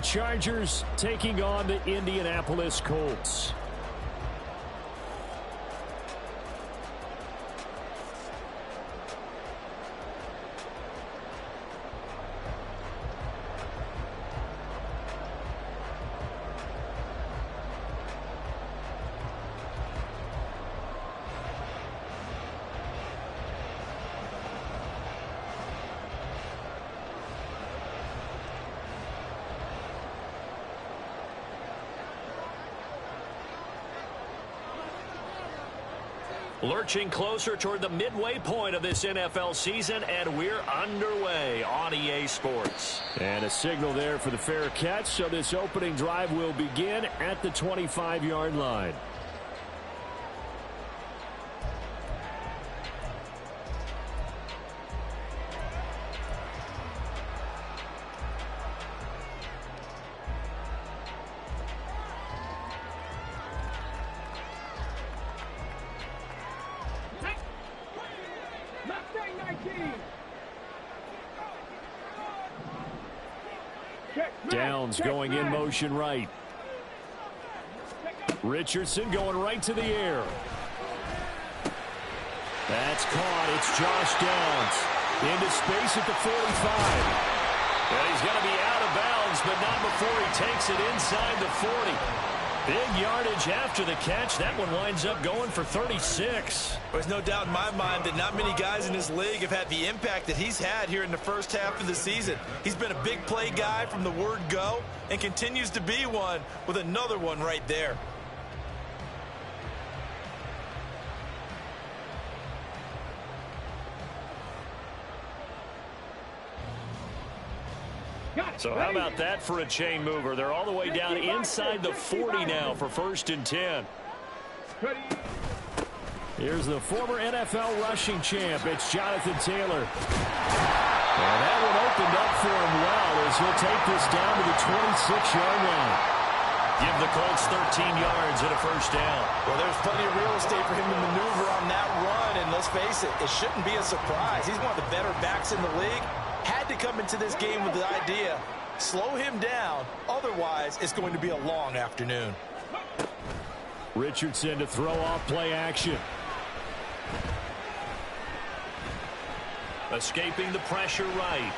Chargers taking on the Indianapolis Colts. Lurching closer toward the midway point of this NFL season, and we're underway on EA Sports. And a signal there for the fair catch, so this opening drive will begin at the 25-yard line. Downs going in motion right. Richardson going right to the air. That's caught. It's Josh Downs. Into space at the 45. And he's going to be out of bounds, but not before he takes it inside the 40. Big yardage after the catch. That one winds up going for 36. There's no doubt in my mind that not many guys in this league have had the impact that he's had here in the first half of the season. He's been a big play guy from the word go and continues to be one with another one right there. So how about that for a chain mover? They're all the way down inside the 40 now for 1st and 10. Here's the former NFL rushing champ. It's Jonathan Taylor. And that one opened up for him well as he'll take this down to the 26-yard line. Give the Colts 13 yards and a 1st down. Well, there's plenty of real estate for him to maneuver on that run, and let's face it, it shouldn't be a surprise. He's one of the better backs in the league. Had to come into this game with the idea, slow him down, otherwise it's going to be a long afternoon. Richardson to throw off play action. Escaping the pressure right.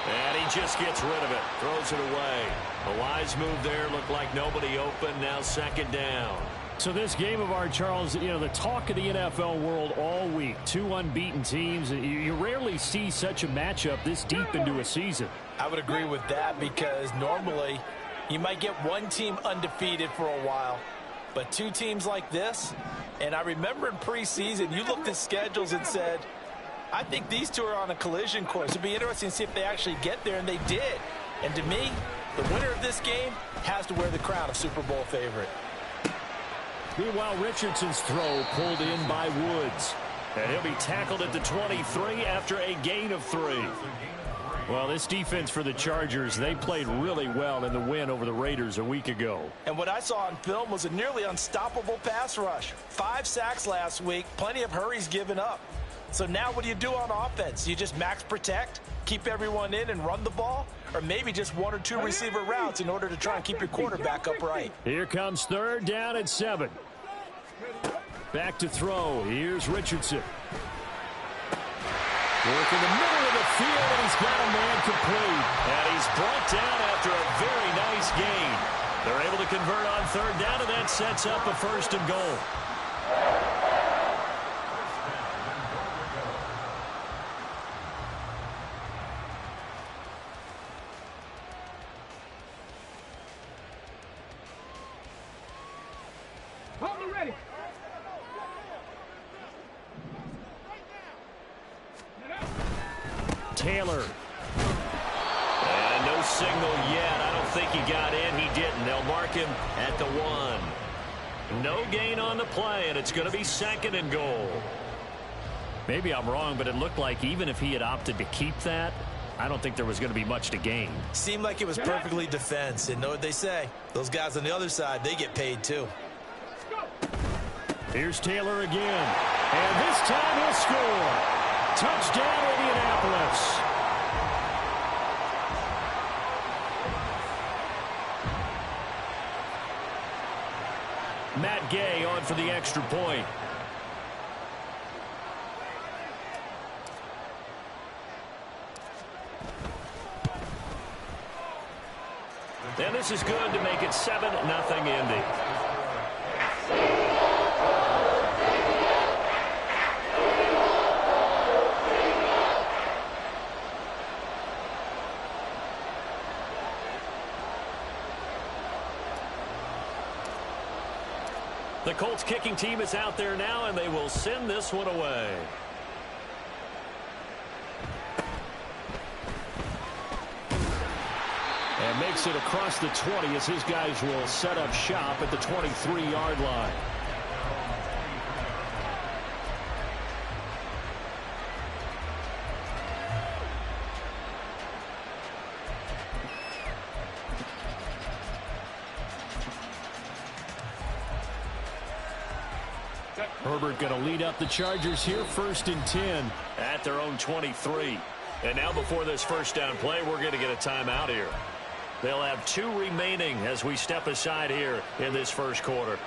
And he just gets rid of it. Throws it away. A wise move there. Looked like nobody open. Now 2nd down. So this game of ours, Charles, you know, the talk of the NFL world all week. 2 unbeaten teams. You rarely see such a matchup this deep into a season. I would agree with that because normally you might get one team undefeated for a while. But 2 teams like this, and I remember in preseason, you looked at schedules and said, I think these 2 are on a collision course. It'd be interesting to see if they actually get there, and they did. And to me, the winner of this game has to wear the crown of Super Bowl favorite. Meanwhile, Richardson's throw pulled in by Woods. And he'll be tackled at the 23 after a gain of 3. Well, this defense for the Chargers, they played really well in the win over the Raiders a week ago. And what I saw on film was a nearly unstoppable pass rush. 5 sacks last week, plenty of hurries given up. So now what do you do on offense? You just max protect, keep everyone in and run the ball? Or maybe just 1 or 2 receiver routes in order to try and keep your quarterback upright? Here comes 3rd down and 7. Back to throw. Here's Richardson. Work in the middle of the field, and he's got a man complete. And he's brought down after a very nice gain. They're able to convert on 3rd down, and that sets up a 1st and goal. Taylor. And no signal yet. I don't think he got in. He didn't. They'll mark him at the 1. No gain on the play, and it's going to be 2nd and goal. Maybe I'm wrong, but it looked like even if he had opted to keep that, I don't think there was going to be much to gain. Seemed like it was perfectly defense. And know what they say? Those guys on the other side, they get paid too. Here's Taylor again. And this time he'll score. Touchdown, Indianapolis. Matt Gay on for the extra point. And this is good to make it 7-0 Indy. The Colts kicking team is out there now, and they will send this one away. And makes it across the 20 as his guys will set up shop at the 23-yard line. Herbert going to lead up the Chargers here, 1st and 10 at their own 23. And now before this first down play, we're going to get a timeout here. They'll have 2 remaining as we step aside here in this first quarter.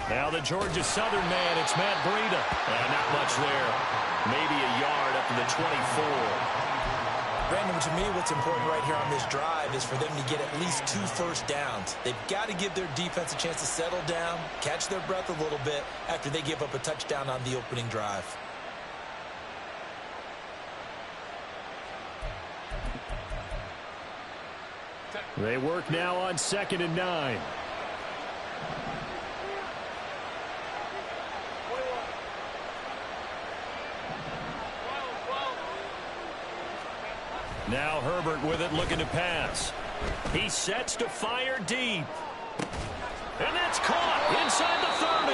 Now the Georgia Southern man, it's Matt Breida. And not much there. Maybe a yard up to the 24. Brandon, to me, what's important right here on this drive is for them to get at least 2 first downs. They've got to give their defense a chance to settle down, catch their breath a little bit after they give up a touchdown on the opening drive. They work now on 2nd and 9. Now Herbert with it, looking to pass. He sets to fire deep. And that's caught inside the 30.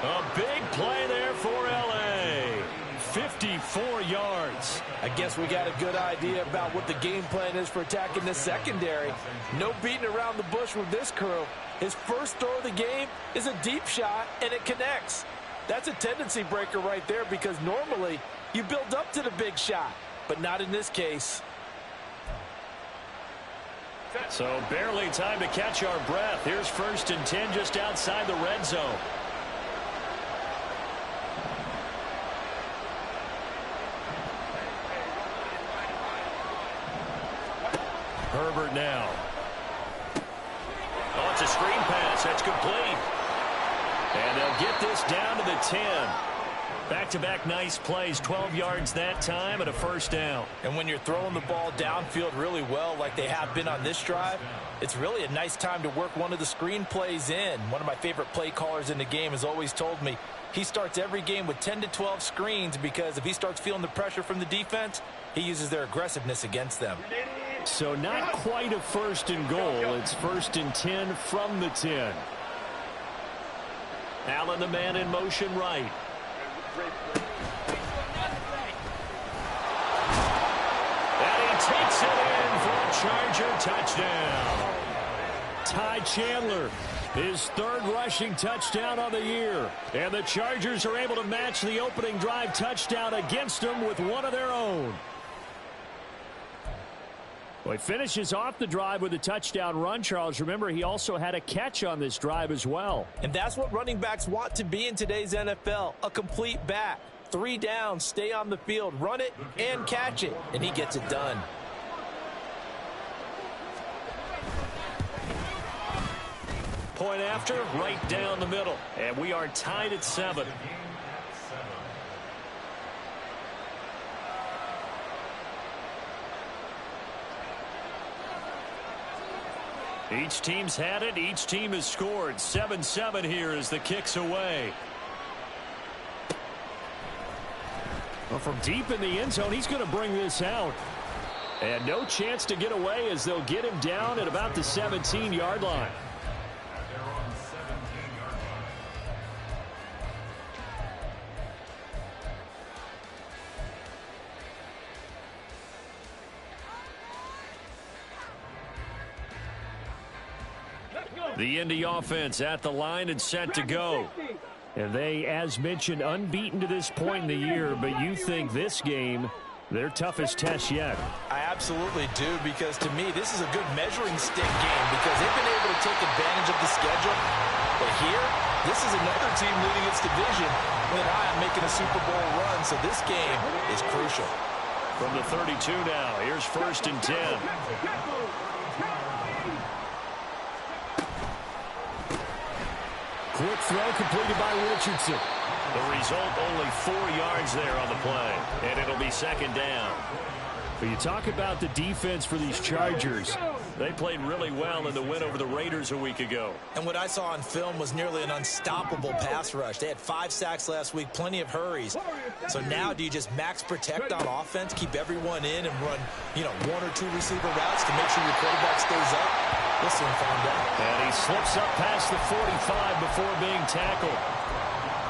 A big play there for L.A. 54 yards. I guess we got a good idea about what the game plan is for attacking this secondary. No beating around the bush with this crew. His first throw of the game is a deep shot, and it connects. That's a tendency breaker right there because normally you build up to the big shot, but not in this case. So barely time to catch our breath. Here's 1st and 10 just outside the red zone. Herbert now. Oh, it's a screen pass. That's complete. And they'll get this down to the 10. Back-to-back nice plays, 12 yards that time and a first down. And when you're throwing the ball downfield really well like they have been on this drive, it's really a nice time to work one of the screen plays in. One of my favorite play callers in the game has always told me he starts every game with 10 to 12 screens because if he starts feeling the pressure from the defense, he uses their aggressiveness against them. So not quite a 1st and goal. It's 1st and 10 from the 10. Allen, the man in motion right. And he takes it in for a Charger touchdown. Ty Chandler, his 3rd rushing touchdown of the year. And the Chargers are able to match the opening drive touchdown against them with one of their own. Well, he finishes off the drive with a touchdown run, Charles. Remember, he also had a catch on this drive as well. And that's what running backs want to be in today's NFL, a complete back. 3 downs, stay on the field, run it, and catch it. And he gets it done. Point after, right down the middle. And we are tied at 7. Each team's had it. Each team has scored. 7-7 here as the kick's away. Well, from deep in the end zone, he's going to bring this out. And no chance to get away as they'll get him down at about the 17-yard line. The Indy offense at the line and set to go. And they, as mentioned, unbeaten to this point in the year, but you think this game their toughest test yet. I absolutely do, because to me, this is a good measuring stick game because they've been able to take advantage of the schedule. But here, this is another team leading its division with an eye on making a Super Bowl run, so this game is crucial. From the 32 now, here's 1st and 10. Quick throw completed by Richardson. The result, only 4 yards there on the play, and it'll be 2nd down. But you talk about the defense for these Chargers. They played really well in the win over the Raiders a week ago. And what I saw on film was nearly an unstoppable pass rush. They had 5 sacks last week, plenty of hurries. So now do you just max protect on offense, keep everyone in and run, 1 or 2 receiver routes to make sure your quarterback stays up? We'll soon find out. And he slips up past the 45 before being tackled.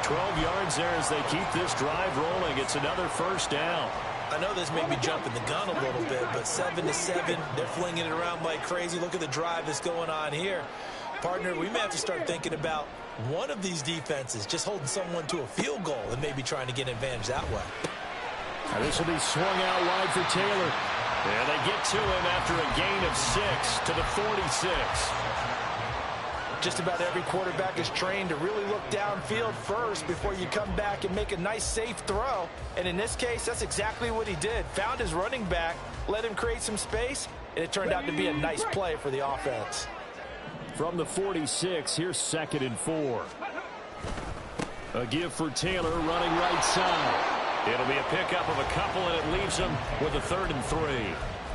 12 yards there as they keep this drive rolling. It's another 1st down. I know this may be jumping the gun a little bit, but 7-7, they're flinging it around like crazy. Look at the drive that's going on here. Partner, we may have to start thinking about one of these defenses just holding someone to a field goal and maybe trying to get an advantage that way. Now this will be swung out wide for Taylor. And they get to him after a gain of 6 to the 46. Just about every quarterback is trained to really look downfield first before you come back and make a nice, safe throw. And in this case, that's exactly what he did. Found his running back, let him create some space, and it turned out to be a nice play for the offense. From the 46, here's 2nd and 4. A give for Taylor running right side. It'll be a pickup of a couple, and it leaves him with a 3rd and 3.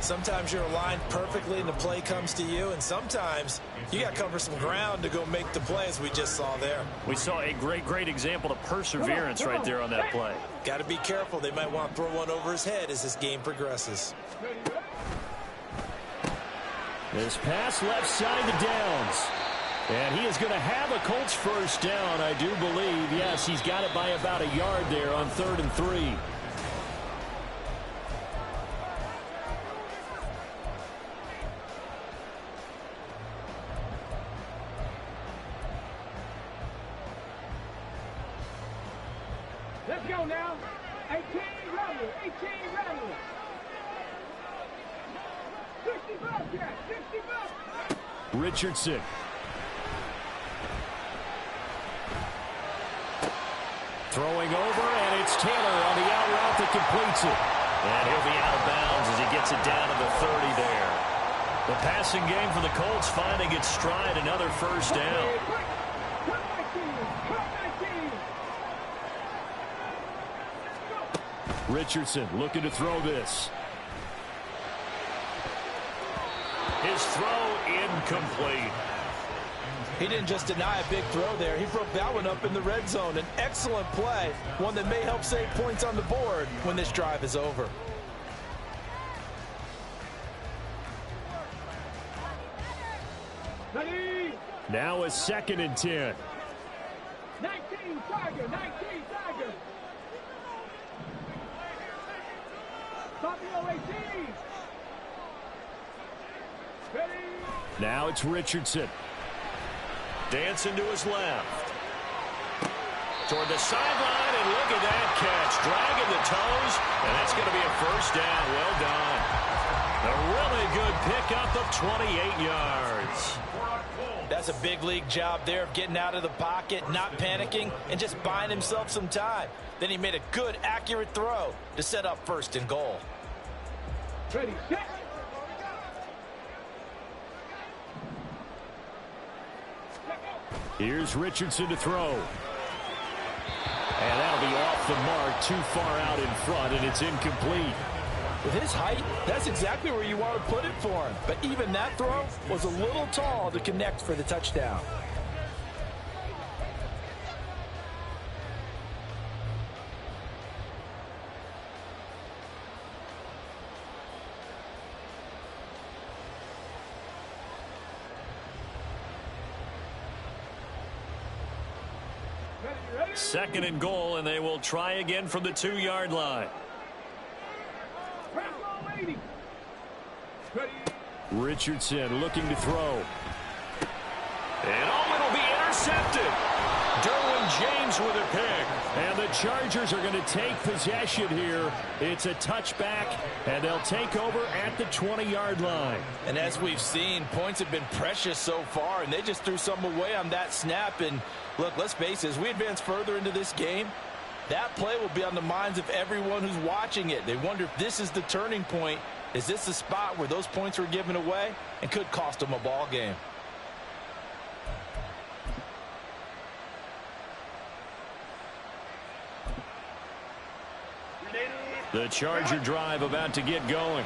Sometimes you're aligned perfectly and the play comes to you, and sometimes you got to cover some ground to go make the play, as we just saw there. We saw a great example of perseverance right there on that play. Got to be careful. They might want to throw one over his head as this game progresses. This pass left side to Downs. And he is going to have a Colts 1st down, I do believe. Yes, he's got it by about a yard there on 3rd and 3. Let's go now. 18 Rebel. 18 Rebel. 60 bucks, yeah. 60 bucks. Richardson. Throwing over, and it's Taylor on the out route that completes it. And he'll be out of bounds as he gets it down to the 30 there. The passing game for the Colts finding its stride, another 1st down. Richardson looking to throw this. His throw incomplete. He didn't just deny a big throw there. He broke that one up in the red zone. An excellent play, one that may help save points on the board when this drive is over. Now a 2nd and 10. 19 Tiger, 19 Tiger. Fabio 18. Ready. Now it's Richardson. Dancing to his left. Toward the sideline, and look at that catch. Dragging the toes, and that's going to be a 1st down. Well done. A really good pickup of 28 yards. That's a big league job there of getting out of the pocket, not panicking, and just buying himself some time. Then he made a good, accurate throw to set up 1st and goal. Ready, set. Here's Richardson to throw. And that'll be off the mark, too far out in front, and it's incomplete. With his height, that's exactly where you want to put it for him. But even that throw was a little tall to connect for the touchdown. 2nd and goal, and they will try again from the 2-yard line. Press on, lady. Ready. Richardson looking to throw. And it'll be intercepted. Derwin James with a pick. And the Chargers are going to take possession here. It's a touchback, and they'll take over at the 20-yard line. And as we've seen, points have been precious so far, and they just threw some away on that snap. And look, let's face it, as we advance further into this game, that play will be on the minds of everyone who's watching it. They wonder if this is the turning point. Is this the spot where those points were given away and could cost them a ball game? The Charger drive about to get going.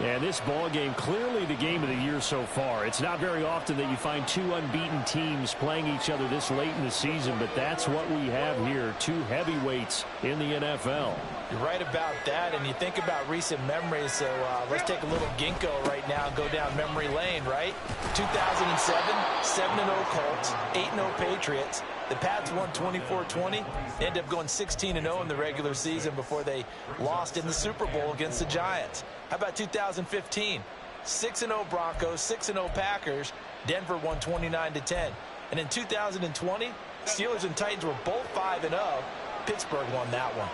And this ball game, clearly the game of the year so far. It's not very often that you find two unbeaten teams playing each other this late in the season, but that's what we have here, two heavyweights in the NFL. You're right about that, and you think about recent memories, so let's take a little ginkgo right now and go down memory lane, right? 2007, 7-0 Colts, 8-0 Patriots. The Pats won 24-20. They ended up going 16-0 in the regular season before they lost in the Super Bowl against the Giants. How about 2015? 6-0 Broncos, 6-0 Packers. Denver won 29-10. And in 2020, Steelers and Titans were both 5-0. Pittsburgh won that one.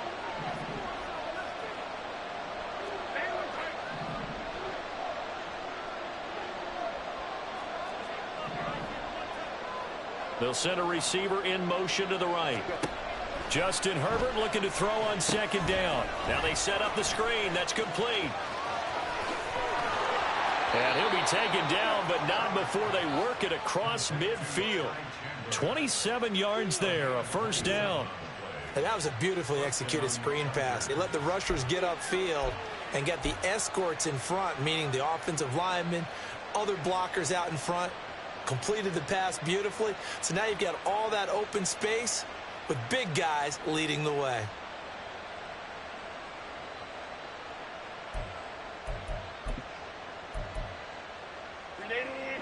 They'll send a receiver in motion to the right. Justin Herbert looking to throw on 2nd down. Now they set up the screen. That's complete. And he'll be taken down, but not before they work it across midfield. 27 yards there, a 1st down. And that was a beautifully executed screen pass. They let the rushers get upfield and get the escorts in front, meaning the offensive linemen, other blockers out in front. Completed the pass beautifully. So now you've got all that open space with big guys leading the way.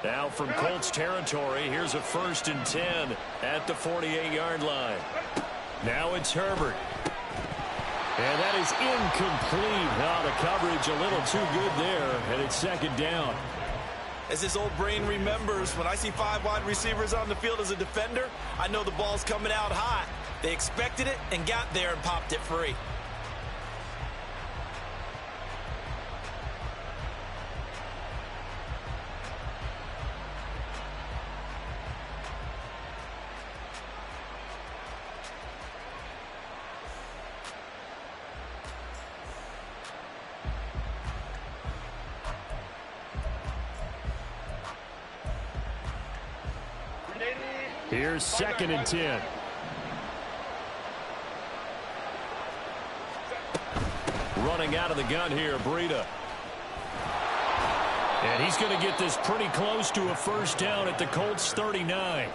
Now from Colts territory, here's a 1st and 10 at the 48-yard line. Now it's Herbert. And that is incomplete. Now the coverage a little too good there, and it's 2nd down. As this old brain remembers, when I see 5 wide receivers on the field as a defender, I know the ball's coming out hot. They expected it and got there and popped it free. Here's 2nd and 10. Running out of the gun here, Breida. And he's going to get this pretty close to a 1st down at the Colts 39.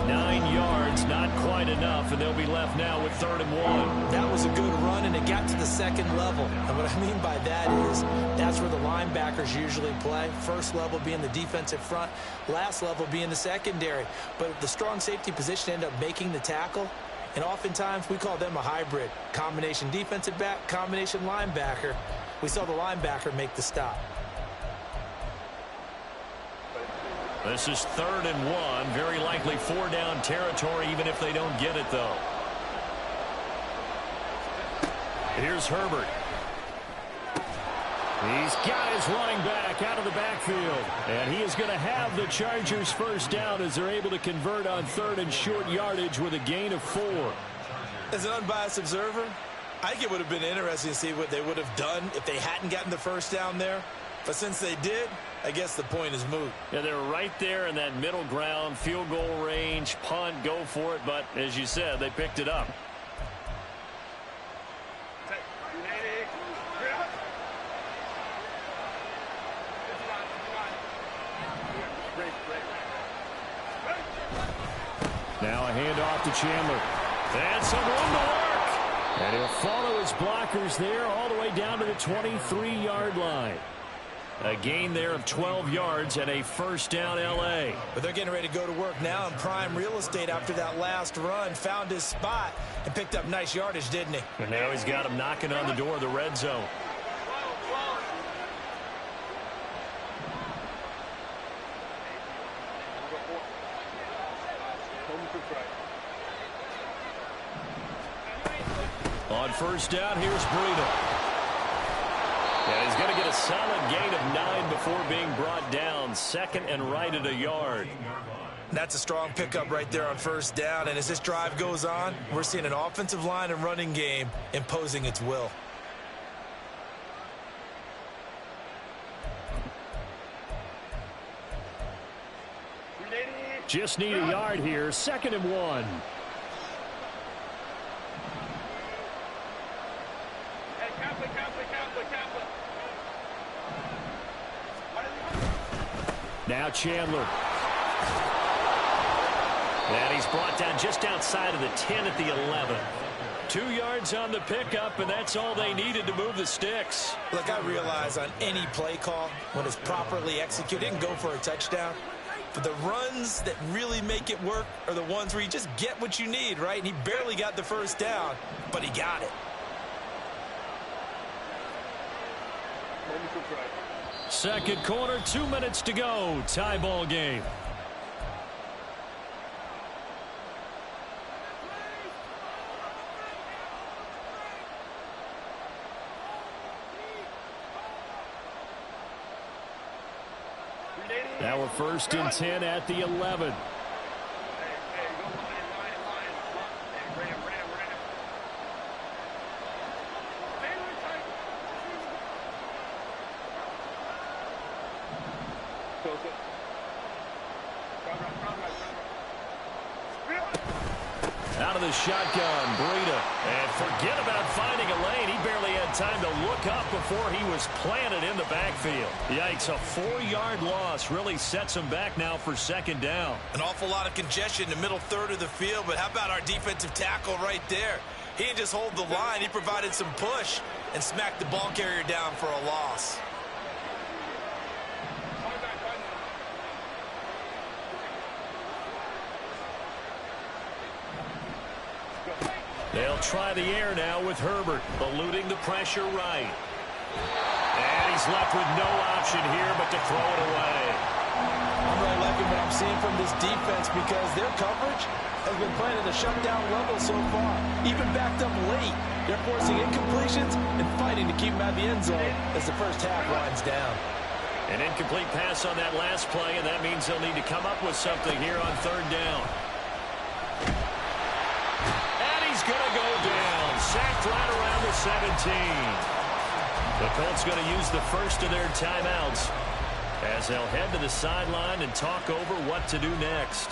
9 yards, not quite enough, and they'll be left now with 3rd and 1. That was a good run, and it got to the 2nd level. And what I mean by that is that's where the linebackers usually play. 1st level being the defensive front, last level being the secondary. But the strong safety position ended up making the tackle. And oftentimes we call them a hybrid. Combination defensive back, combination linebacker. We saw the linebacker make the stop. This is 3rd and 1. Very likely 4-down territory, even if they don't get it, though. Here's Herbert. He's got his running back out of the backfield. And he is going to have the Chargers 1st down as they're able to convert on 3rd and short yardage with a gain of 4. As an unbiased observer, I think it would have been interesting to see what they would have done if they hadn't gotten the 1st down there. But since they did, I guess the point is moot. Yeah, they're right there in that middle ground, field goal range, punt, go for it. But as you said, they picked it up. Now a handoff to Chandler. That's some room to work. And he'll follow his blockers there all the way down to the 23-yard line. A gain there of 12 yards and a first down L.A. But they're getting ready to go to work now in prime real estate after that last run. Found his spot and picked up nice yardage, didn't he? And now he's got him knocking on the door of the red zone. On first down, here's Breida. And he's going to get a solid gain of 9 before being brought down. Second and right at a yard. That's a strong pickup right there on first down. And as this drive goes on, we're seeing an offensive line and running game imposing its will. Just need a yard here. 2nd and 1. Now Chandler. And he's brought down just outside of the 10 at the 11. 2 yards on the pickup, and that's all they needed to move the sticks. Look, I realize on any play call, when it's properly executed, it can go for a touchdown. But the runs that really make it work are the ones where you just get what you need, right? And he barely got the first down, but he got it. Second quarter, 2 minutes to go. Tie ball game. Now we're 1st and 10 at the 11. Out of the shotgun, Breida. And forget about finding a lane. He barely had time to look up before he was planted in the backfield. Yikes, a 4-yard loss really sets him back now for 2nd down. An awful lot of congestion in the middle third of the field, but how about our defensive tackle right there? He didn't just hold the line. He provided some push and smacked the ball carrier down for a loss. They'll try the air now with Herbert, eluding the pressure right. And he's left with no option here but to throw it away. I'm really liking what I'm seeing from this defense because their coverage has been playing at a shutdown level so far. Even backed up late, they're forcing incompletions and fighting to keep them out of the end zone as the first half winds down. An incomplete pass on that last play, and that means they'll need to come up with something here on 3rd down. Going to go down, sacked right around the 17. The Colts going to use the first of their timeouts as they'll head to the sideline and talk over what to do next.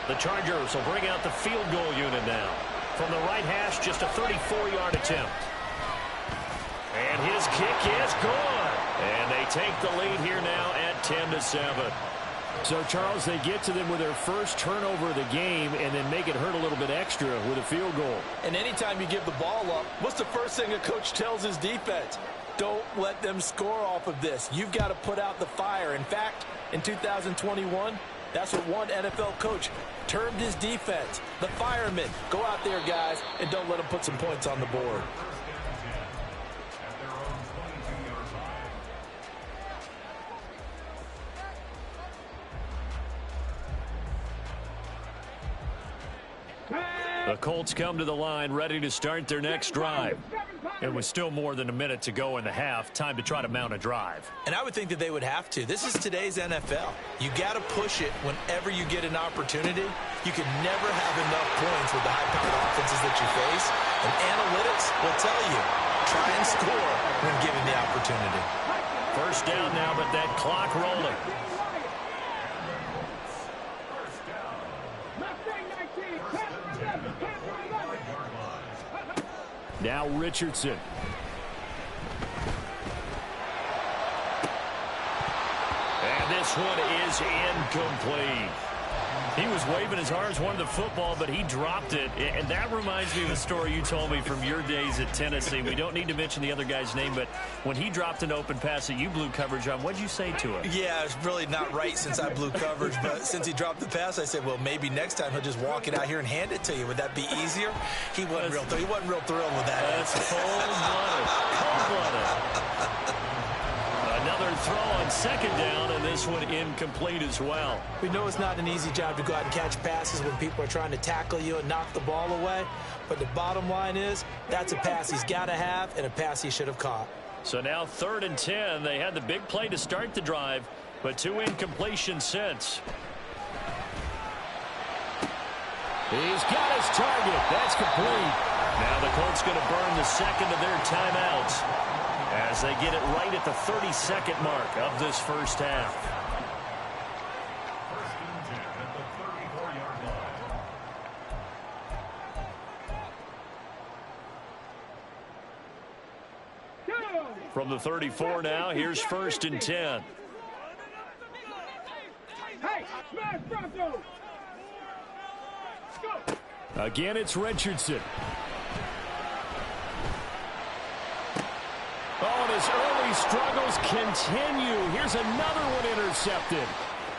The Chargers will bring out the field goal unit now. From the right hash, just a 34-yard attempt. And his kick is good. And they take the lead here now at 10-7. So, Charles, they get to them with their first turnover of the game and then make it hurt a little bit extra with a field goal. And anytime you give the ball up, what's the first thing a coach tells his defense? Don't let them score off of this. You've got to put out the fire. In fact, in 2021, that's what one NFL coach termed his defense. The firemen. Go out there, guys, and don't let them put some points on the board. The Colts come to the line ready to start their next drive. And with still more than a minute to go in the half, time to try to mount a drive. And I would think that they would have to. This is today's NFL. You got to push it whenever you get an opportunity. You can never have enough points with the high-powered offenses that you face. And analytics will tell you, try and score when given the opportunity. First down now, but that clock rolling. Now Richardson. And this one is incomplete. He was waving his arms, wanted the football, but he dropped it. And that reminds me of a story you told me from your days at Tennessee. We don't need to mention the other guy's name, but when he dropped an open pass that you blew coverage on, what'd you say to him? Yeah, it's really not right since I blew coverage, but since he dropped the pass, I said, well, maybe next time he'll just walk it out here and hand it to you. Would that be easier? He wasn't real thrilled with that. That's cold-blooded. Cold-blooded. Another throw on second down, and this one incomplete as well. We know it's not an easy job to go out and catch passes when people are trying to tackle you and knock the ball away. But the bottom line is that's a pass he's got to have and a pass he should have caught. So now 3rd and 10. They had the big play to start the drive, but 2 incompletions since. He's got his target. That's complete. Now the Colts going to burn the second of their timeouts as they get it right at the 32nd mark of this first half. First and 10 at the 34-yard line. From the 34 now, here's 1st and 10. Hey, smash Bronco! Go! Again, it's Richardson. Oh, and his early struggles continue. Here's another one intercepted.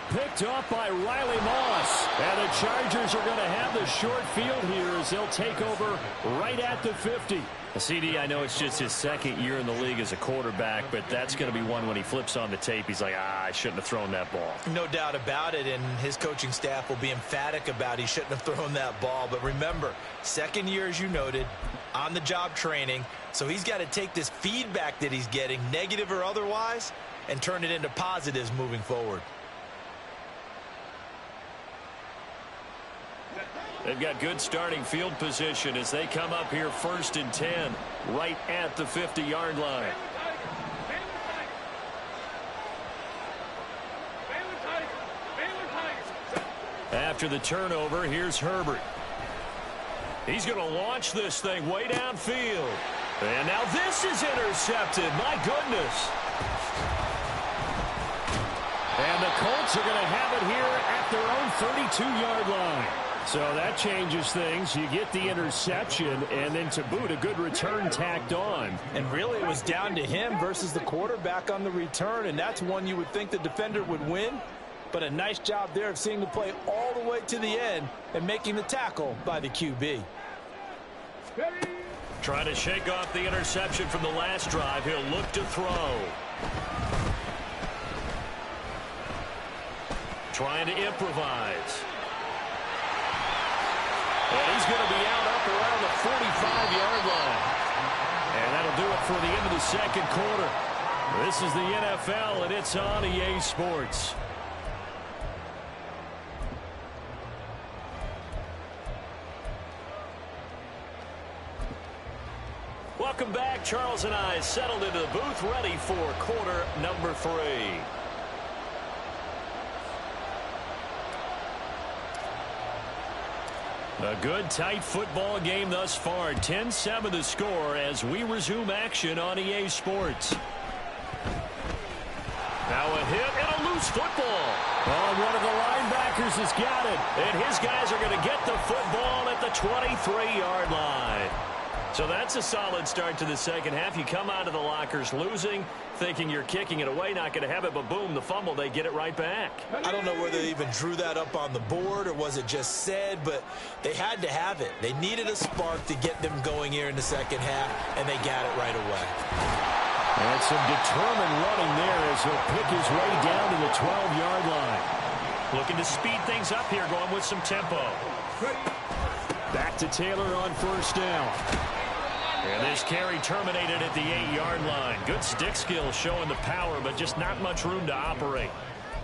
Picked off by Riley Moss. And the Chargers are going to have the short field here as they'll take over right at the 50. CD, I know it's just his 2nd year in the league as a quarterback, but that's going to be one when he flips on the tape. He's like, I shouldn't have thrown that ball. No doubt about it, and his coaching staff will be emphatic about he shouldn't have thrown that ball. But remember, 2nd year, as you noted, on-the-job training, so he's got to take this feedback that he's getting, negative or otherwise, and turn it into positives moving forward. They've got good starting field position as they come up here 1st and 10, right at the 50-yard line. After the turnover, here's Herbert. He's going to launch this thing way downfield. And now this is intercepted. My goodness. And the Colts are going to have it here at their own 32-yard line. So that changes things. You get the interception, and then to boot, a good return tacked on. And really, it was down to him versus the quarterback on the return, and that's one you would think the defender would win. But a nice job there of seeing the play all the way to the end and making the tackle by the QB. Trying to shake off the interception from the last drive. He'll look to throw. Trying to improvise. And he's going to be out up around the 45-yard line. And that'll do it for the end of the second quarter. This is the NFL, and it's on EA Sports. Welcome back. Charles and I settled into the booth, ready for quarter number 3. A good, tight football game thus far. 10-7 the score as we resume action on EA Sports. Now a hit and a loose football. Oh, one of the linebackers has got it. And his guys are going to get the football at the 23-yard line. So that's a solid start to the second half. You come out of the lockers losing, thinking you're kicking it away, not going to have it, but boom, the fumble, they get it right back. I don't know whether they even drew that up on the board or was it just said, but they had to have it. They needed a spark to get them going here in the second half, and they got it right away. And some determined running there as he'll pick his way down to the 12-yard line. Looking to speed things up here, going with some tempo. Back to Taylor on first down. And this carry terminated at the 8-yard line. Good stick skill showing the power, but just not much room to operate.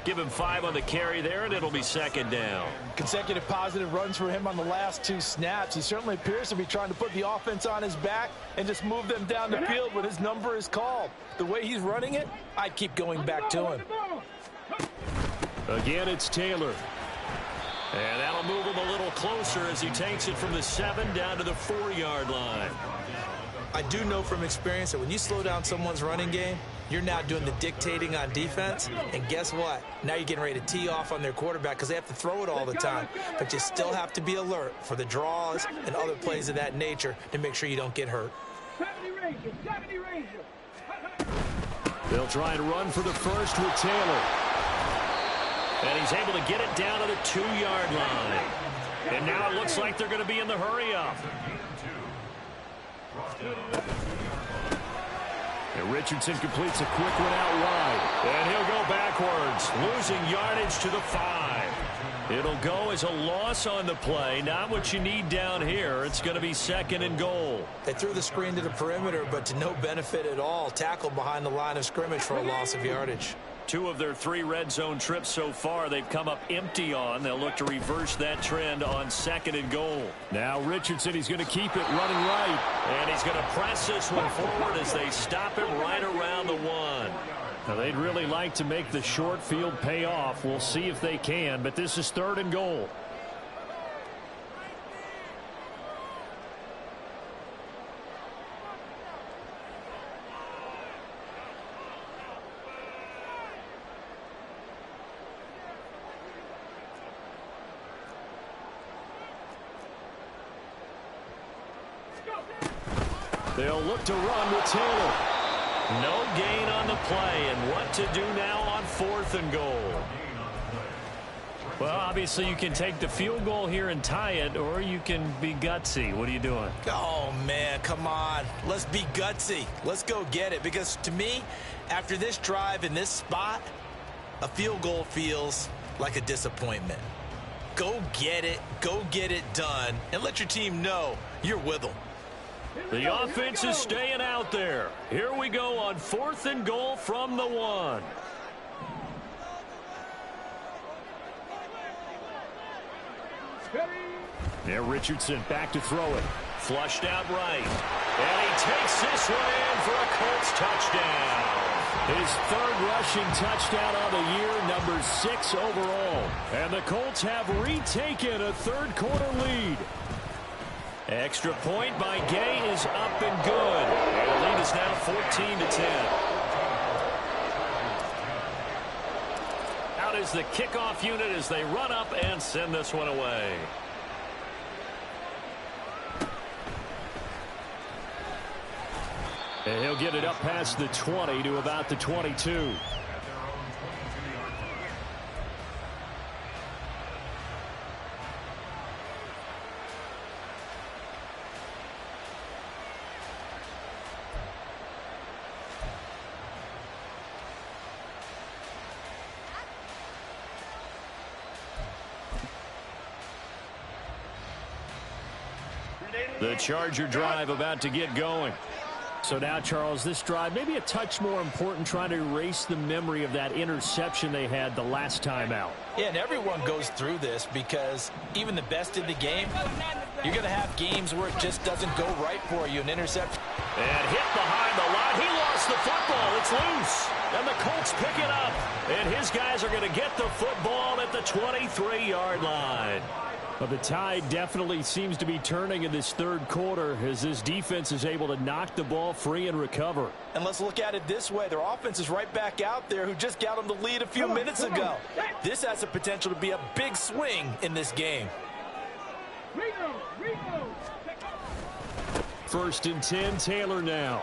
Give him 5 on the carry there, and it'll be second down. Consecutive positive runs for him on the last 2 snaps. He certainly appears to be trying to put the offense on his back and just move them down the field when his number is called. The way he's running it, I'd keep going back to him. Again, it's Taylor. And that'll move him a little closer as he takes it from the 7 down to the 4-yard line. I do know from experience that when you slow down someone's running game, you're now doing the dictating on defense, and guess what? Now you're getting ready to tee off on their quarterback because they have to throw it all the time. But you still have to be alert for the draws and other plays of that nature to make sure you don't get hurt. 70 Rangers, 70 Rangers. They'll try and run for the first with Taylor. And he's able to get it down to the 2-yard line. And now it looks like they're going to be in the hurry-up. And Richardson completes a quick one out wide. And he'll go backwards, losing yardage to the 5. It'll go as a loss on the play. Not what you need down here. It's going to be 2nd and goal. They threw the screen to the perimeter, but to no benefit at all. Tackled behind the line of scrimmage for a loss of yardage. 2 of their 3 red zone trips so far they've come up empty on. They'll look to reverse that trend on 2nd and goal. Now Richardson, he's going to keep it running right. And he's going to press this one forward as they stop him right around the 1. Now they'd really like to make the short field pay off. We'll see if they can, but this is 3rd and goal. They'll look to run with Taylor. No gain on the play, and what to do now on 4th and goal. Well, obviously you can take the field goal here and tie it, or you can be gutsy. What are you doing? Oh, man, come on. Let's be gutsy. Let's go get it, because to me, after this drive in this spot, a field goal feels like a disappointment. Go get it done, and let your team know you're with them. The offense is staying out there. Here we go on 4th and goal from the 1. Now Richardson back to throw it. Flushed out right. And he takes this one in for a Colts touchdown. His 3rd rushing touchdown on the year, number 6 overall. And the Colts have retaken a 3rd quarter lead. Extra point by Gay is up and good. And the lead is now 14-10. Out is the kickoff unit as they run up and send this one away. And he'll get it up past the 20 to about the 22. The Charger drive about to get going. So now, Charles, this drive maybe a touch more important, trying to erase the memory of that interception they had the last time out. Yeah, and everyone goes through this because even the best in the game, you're going to have games where it just doesn't go right for you. An interception. And hit behind the line. He lost the football. It's loose. And the Colts pick it up. And his guys are going to get the football at the 23-yard line. But the tide definitely seems to be turning in this 3rd quarter as this defense is able to knock the ball free and recover. And let's look at it this way. Their offense is right back out there who just got them the lead a few minutes ago. This has the potential to be a big swing in this game. 1st and 10, Taylor now.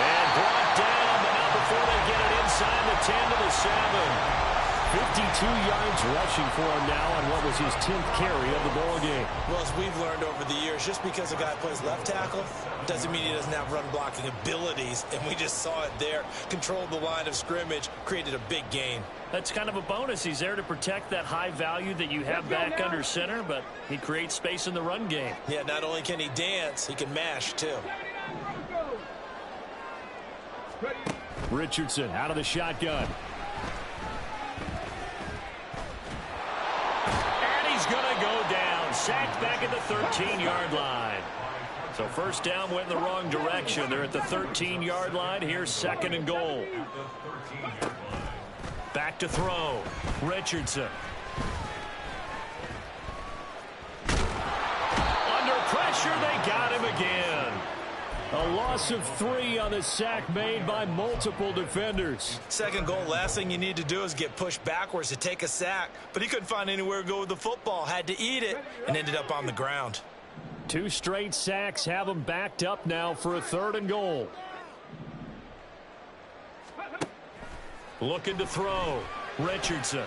And brought down, but not before they get it inside the 10 to the 7. 52 yards rushing for him now on what was his 10th carry of the ball game. Well, as we've learned over the years, just because a guy plays left tackle doesn't mean he doesn't have run blocking abilities, and we just saw it there. Controlled the line of scrimmage, created a big gain. That's kind of a bonus. He's there to protect that high value that you have back under center, but he creates space in the run game. Yeah, not only can he dance, he can mash too. Richardson out of the shotgun. He's going to go down. Sacked back at the 13-yard line. So 1st down went in the wrong direction. They're at the 13-yard line. Here's 2nd and goal. Back to throw. Richardson. Under pressure, they got again. A loss of 3 on the sack made by multiple defenders. Second goal, last thing you need to do is get pushed backwards to take a sack. But he couldn't find anywhere to go with the football. Had to eat it and ended up on the ground. 2 straight sacks have him backed up now for a 3rd and goal. Looking to throw. Richardson.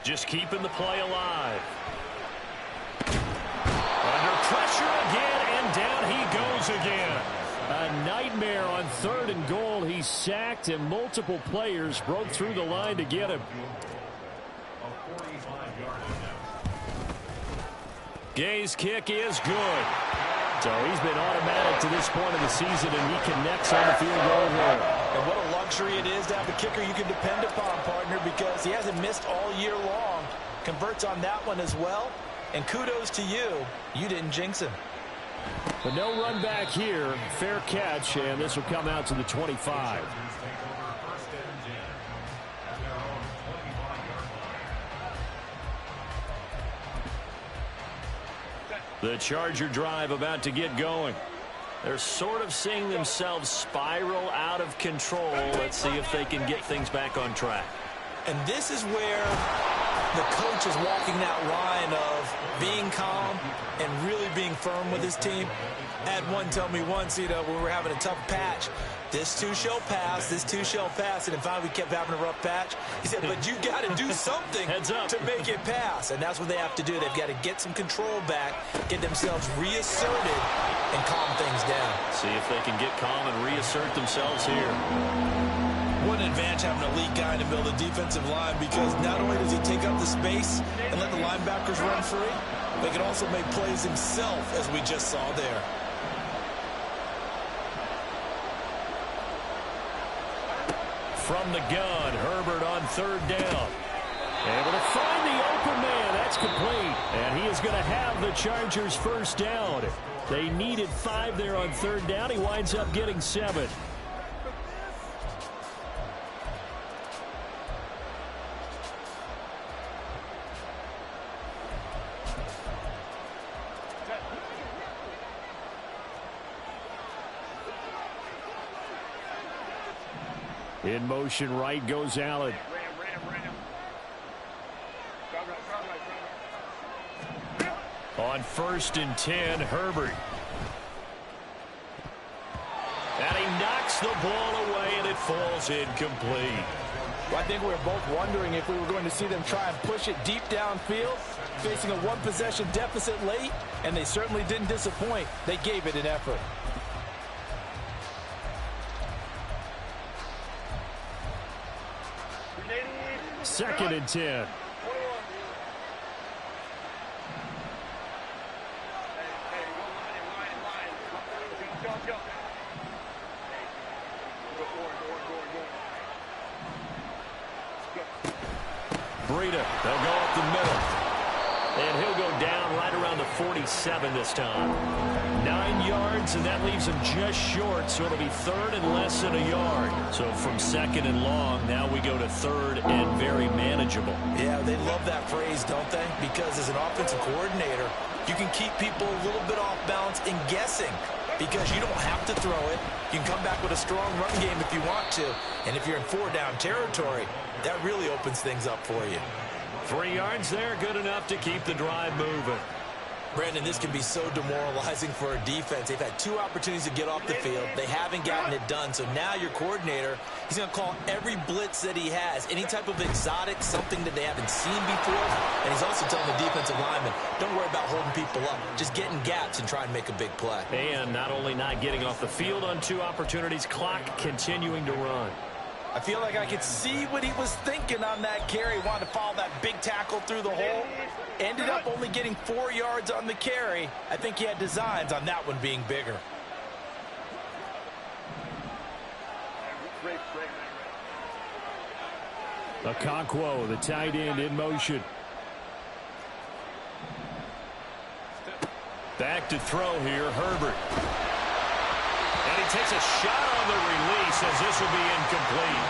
Just keeping the play alive. Under pressure again, and down he goes again. A nightmare on 3rd and goal. He's sacked, and multiple players broke through the line to get him. Gay's kick is good. So he's been automatic to this point of the season, and he connects on the field goal here. And what a luxury it is to have a kicker you can depend upon, partner, because he hasn't missed all year long. Converts on that one as well. And kudos to you. You didn't jinx him. But no run back here. Fair catch, and this will come out to the 25. The Charger drive about to get going. They're sort of seeing themselves spiral out of control. Let's see if they can get things back on track. And this is where the coach is walking that line of being calm and really being firm with his team. I had one tell me once, when we were having a tough patch, this too shall pass, this too shall pass. And finally we kept having a rough patch. He said, but you got to do something to make it pass. And that's what they have to do. They've got to get some control back, get themselves reasserted, and calm things down. See if they can get calm and reassert themselves here. What an advantage having an elite guy in the middle of the defensive line, because not only does he take up the space and let the linebackers run free, but he can also make plays himself, as we just saw there. From the gun, Herbert on 3rd down. Able to find the open man. That's complete. And he is going to have the Chargers' first down. They needed 5 there on 3rd down. He winds up getting 7. In motion right goes Allen. On 1st and 10, Herbert. And he knocks the ball away, and it falls incomplete. Well, I think we were both wondering if we were going to see them try and push it deep downfield, facing a 1-possession deficit late, and they certainly didn't disappoint. They gave it an effort. Second and 10. Breida, they'll go up the middle. And he'll go down right around the 47 this time. 9 yards, and that leaves him just short, so it'll be 3rd and less than a yard. So from 2nd and long, now we go to 3rd and very manageable. Yeah, they love that phrase, don't they? Because as an offensive coordinator, you can keep people a little bit off balance and guessing, because you don't have to throw it. You can come back with a strong run game if you want to. And if you're in 4-down territory, that really opens things up for you. 3 yards there, good enough to keep the drive moving. Brandon, this can be so demoralizing for a defense. They've had 2 opportunities to get off the field. They haven't gotten it done. So now your coordinator, he's going to call every blitz that he has, any type of exotic, something that they haven't seen before. And he's also telling the defensive lineman, don't worry about holding people up. Just get in gaps and try and make a big play. And not only not getting off the field on 2 opportunities, clock continuing to run. I feel like I could see what he was thinking on that carry. Wanted to follow that big tackle through the hole. Ended up only getting 4 yards on the carry. I think he had designs on that one being bigger. Okonkwo, the tight end, in motion. Back to throw here, Herbert. And he takes a shot on the release as this will be incomplete.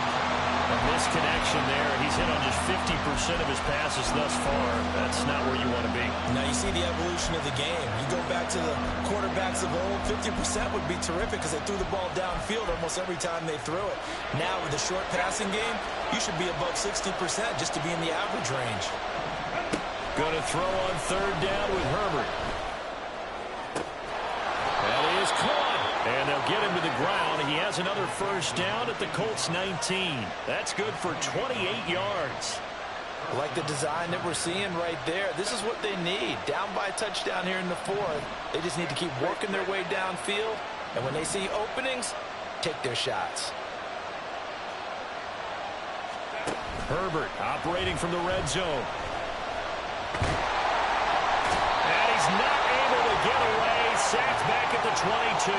A misconnection there. He's hit on just 50% of his passes thus far. That's not where you want to be. Now you see the evolution of the game. You go back to the quarterbacks of old, 50% would be terrific because they threw the ball downfield almost every time they threw it. Now with the short passing game, you should be above 60% just to be in the average range. Going to throw on third down with Herbert. That is caught. And they'll get him to the ground. He has another first down at the Colts 19. That's good for 28 yards. Like the design that we're seeing right there. This is what they need. Down by a touchdown here in the fourth. They just need to keep working their way downfield. And when they see openings, take their shots. Herbert operating from the red zone. And he's not able to get away. Sacked back at the 22.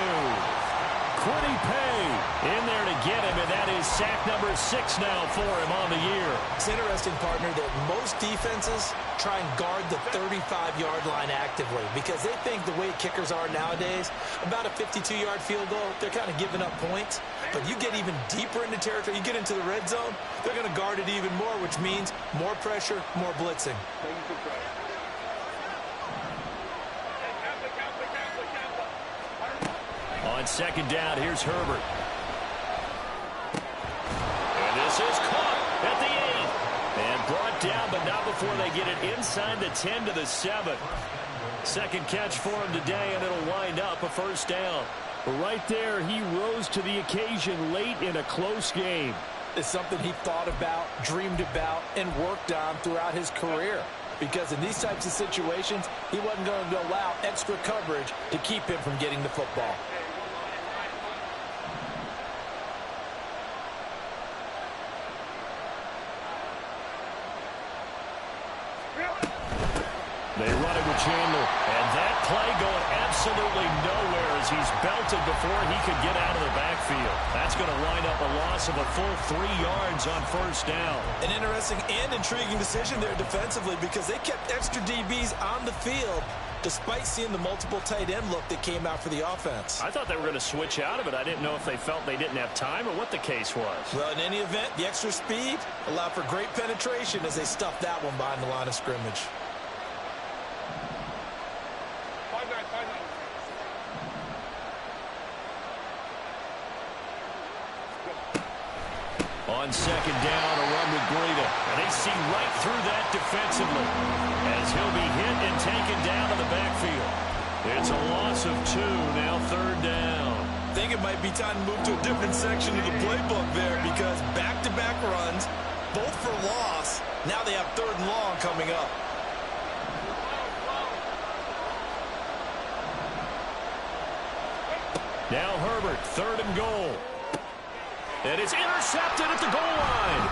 Kwity Paye in there to get him, and that is sack number 6 now for him on the year. It's interesting, partner, that most defenses try and guard the 35-yard line actively because they think the way kickers are nowadays, about a 52-yard field goal, they're kind of giving up points. But you get even deeper into territory, you get into the red zone, they're going to guard it even more, which means more pressure, more blitzing. On second down, here's Herbert. And this is caught at the 8. And brought down, but not before they get it inside the 10 to the 7. Second catch for him today, and it'll wind up a first down. Right there, he rose to the occasion late in a close game. It's something he thought about, dreamed about, and worked on throughout his career. Because in these types of situations, he wasn't going to allow extra coverage to keep him from getting the football. They run it with Chandler, and that play going absolutely nowhere as he's belted before he could get out of the backfield. That's going to wind up a loss of a full 3 yards on first down. An interesting and intriguing decision there defensively because they kept extra DBs on the field despite seeing the multiple tight end look that came out for the offense. I thought they were going to switch out of it. I didn't know if they felt they didn't have time or what the case was. Well, in any event, the extra speed allowed for great penetration as they stuffed that one behind the line of scrimmage. On second down, a run with Breida. And they see right through that defensively as he'll be hit and taken down to the backfield. It's a loss of 2, now third down. I think it might be time to move to a different section of the playbook there because back-to-back runs, both for loss. Now they have third and long coming up. Now Herbert, third and goal. And it's intercepted at the goal line.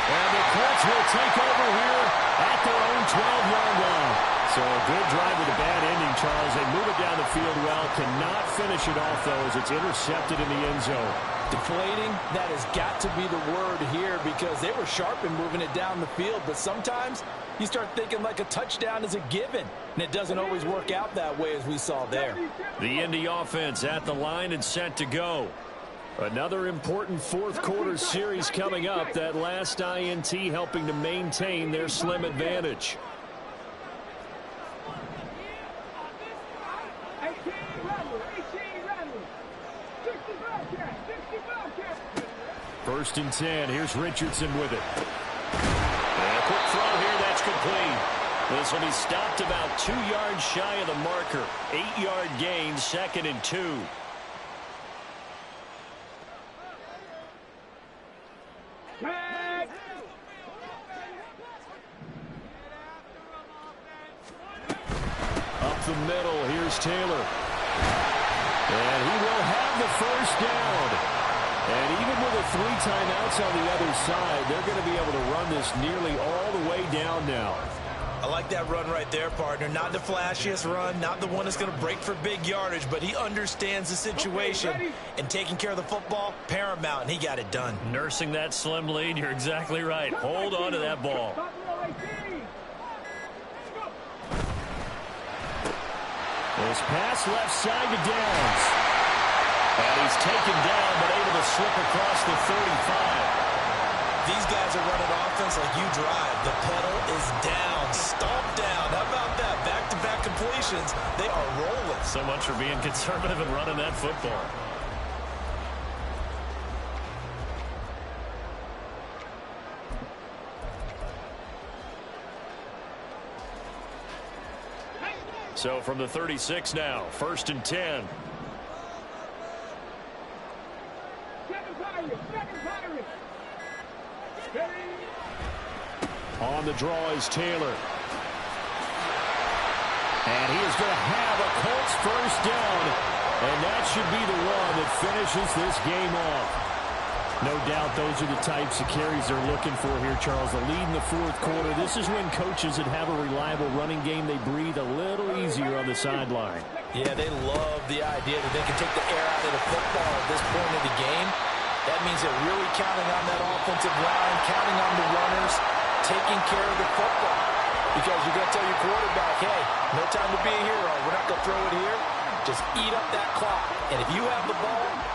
And the Colts will take over here at their own 12-yard line. So a good drive with a bad ending, Charles. They move it down the field well, cannot finish it off, though, as it's intercepted in the end zone. Deflating, that has got to be the word here because they were sharp in moving it down the field, but sometimes you start thinking like a touchdown is a given, and it doesn't always work out that way as we saw there. The Indy offense at the line and set to go. Another important fourth quarter series coming up. That last INT helping to maintain their slim advantage. First and 10. Here's Richardson with it. And a quick throw here. That's complete. This will be stopped about 2 yards shy of the marker. 8-yard gain, second and 2. Up the middle, here's Taylor. And he will have the first down. And even with the 3 timeouts on the other side, they're going to be able to run this nearly all the way down now. I like that run right there, partner. Not the flashiest run, not the one that's going to break for big yardage, but he understands the situation, and taking care of the football, paramount, and he got it done. Nursing that slim lead, you're exactly right. Hold on to that ball. This pass left side to Downs. And he's taken down, but able to slip across the 35. These guys are running offense like you drive. The pedal is down, stomp down. How about that? Back-to-back completions. They are rolling. So much for being conservative and running that football. So from the 36 now, 1st and 10. On the draw is Taylor. And he is going to have a Colts first down. And that should be the one that finishes this game off. No doubt those are the types of carries they're looking for here, Charles. The lead in the 4th quarter. This is when coaches that have a reliable running game, they breathe a little easier on the sideline. Yeah, they love the idea that they can take the air out of the football at this point of the game. That means they're really counting on that offensive line, counting on the runners, taking care of the football. Because you're going to tell your quarterback, hey, no time to be a hero. We're not going to throw it here. Just eat up that clock. And if you have the ball,